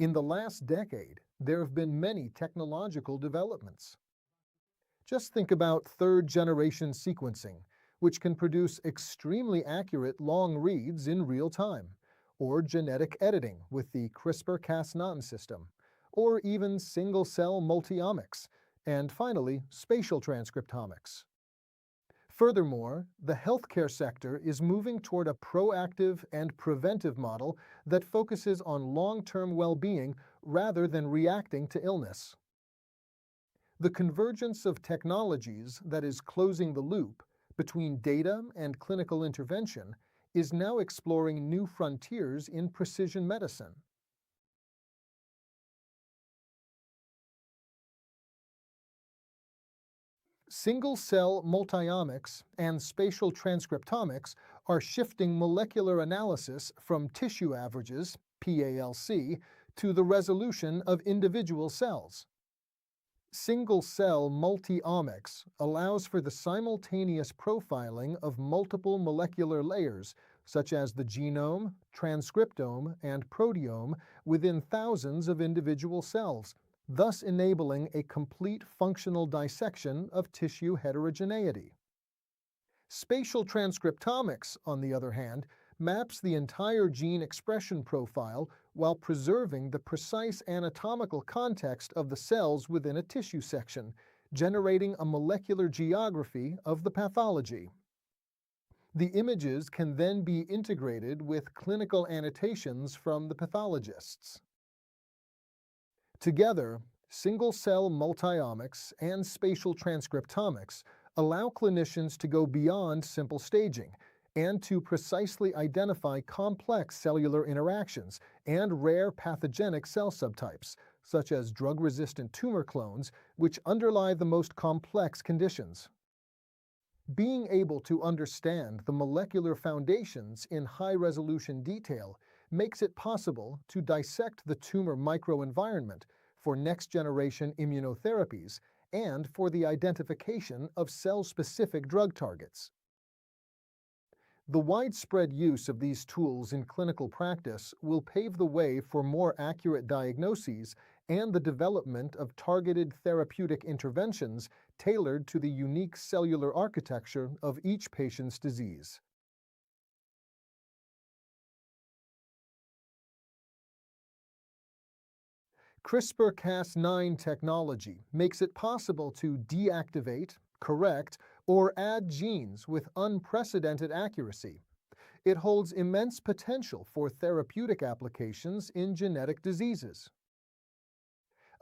In the last decade, there have been many technological developments. Just think about third-generation sequencing, which can produce extremely accurate long reads in real time, or genetic editing with the CRISPR-Cas9 system, or even single-cell multiomics, and finally, spatial transcriptomics. Furthermore, the healthcare sector is moving toward a proactive and preventive model that focuses on long-term well-being rather than reacting to illness. The convergence of technologies that is closing the loop between data and clinical intervention is now exploring new frontiers in precision medicine. Single-cell multiomics and spatial transcriptomics are shifting molecular analysis from tissue averages, PALC, to the resolution of individual cells. Single-cell multiomics allows for the simultaneous profiling of multiple molecular layers, such as the genome, transcriptome, and proteome, within thousands of individual cells, thus enabling a complete functional dissection of tissue heterogeneity. Spatial transcriptomics, on the other hand, maps the entire gene expression profile while preserving the precise anatomical context of the cells within a tissue section, generating a molecular geography of the pathology. The images can then be integrated with clinical annotations from the pathologists. Together, single-cell multiomics and spatial transcriptomics allow clinicians to go beyond simple staging and to precisely identify complex cellular interactions and rare pathogenic cell subtypes, such as drug-resistant tumor clones, which underlie the most complex conditions. Being able to understand the molecular foundations in high-resolution detail makes it possible to dissect the tumor microenvironment for next-generation immunotherapies and for the identification of cell-specific drug targets. The widespread use of these tools in clinical practice will pave the way for more accurate diagnoses and the development of targeted therapeutic interventions tailored to the unique cellular architecture of each patient's disease. CRISPR-Cas9 technology makes it possible to deactivate, correct, or add genes with unprecedented accuracy. It holds immense potential for therapeutic applications in genetic diseases.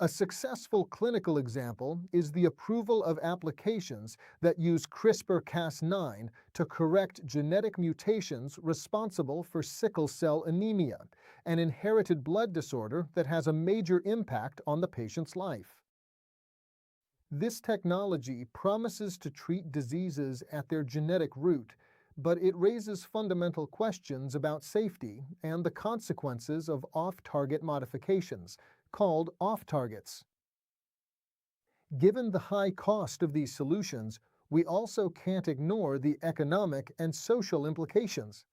A successful clinical example is the approval of applications that use CRISPR-Cas9 to correct genetic mutations responsible for sickle cell anemia, an inherited blood disorder that has a major impact on the patient's life. This technology promises to treat diseases at their genetic root, but it raises fundamental questions about safety and the consequences of off-target modifications, called off-targets. Given the high cost of these solutions, we also can't ignore the economic and social implications.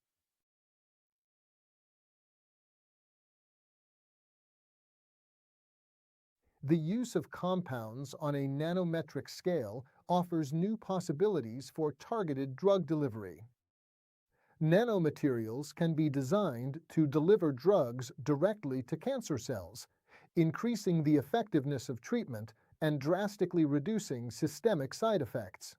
The use of compounds on a nanometric scale offers new possibilities for targeted drug delivery. Nanomaterials can be designed to deliver drugs directly to cancer cells, increasing the effectiveness of treatment and drastically reducing systemic side effects.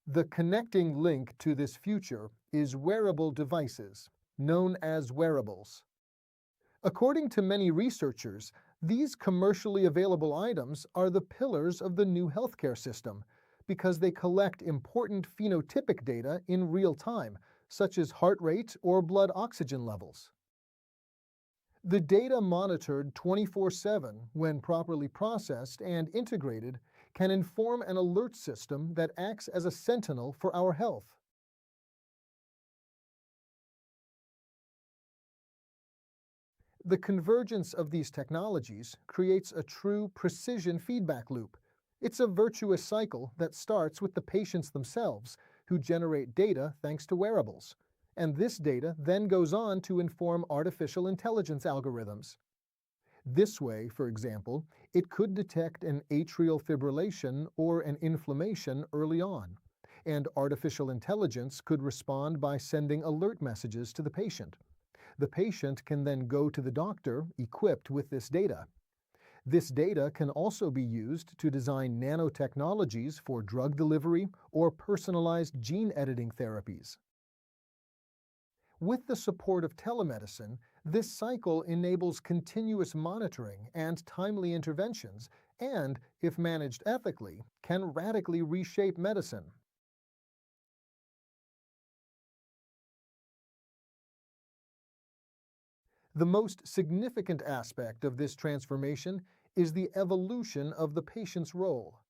The connecting link to this future is wearable devices, known as wearables. According to many researchers, these commercially available items are the pillars of the new healthcare system because they collect important phenotypic data in real time, such as heart rate or blood oxygen levels. The data monitored 24/7 when properly processed and integrated can inform an alert system that acts as a sentinel for our health. The convergence of these technologies creates a true precision feedback loop. It's a virtuous cycle that starts with the patients themselves, who generate data thanks to wearables. and this data then goes on to inform artificial intelligence algorithms. This way, for example, it could detect an atrial fibrillation or an inflammation early on, and artificial intelligence could respond by sending alert messages to the patient. The patient can then go to the doctor equipped with this data. This data can also be used to design nanotechnologies for drug delivery or personalized gene editing therapies. With the support of telemedicine, this cycle enables continuous monitoring and timely interventions and, if managed ethically, can radically reshape medicine. The most significant aspect of this transformation is the evolution of the patient's role.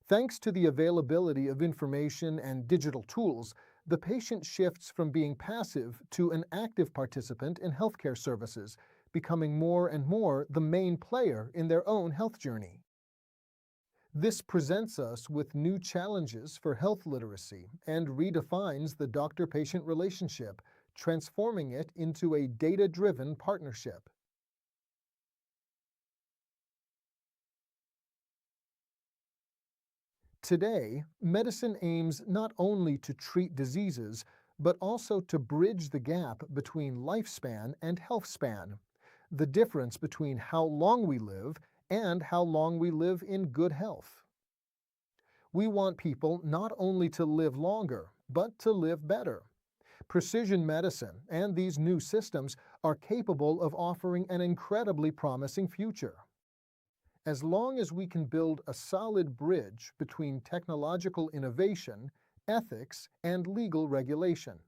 Thanks to the availability of information and digital tools, the patient shifts from being passive to an active participant in healthcare services, becoming more and more the main player in their own health journey. This presents us with new challenges for health literacy and redefines the doctor-patient relationship, transforming it into a data-driven partnership. Today, medicine aims not only to treat diseases, but also to bridge the gap between lifespan and health span, the difference between how long we live and how long we live in good health. We want people not only to live longer, but to live better. Precision medicine and these new systems are capable of offering an incredibly promising future. As long as we can build a solid bridge between technological innovation, ethics, and legal regulation.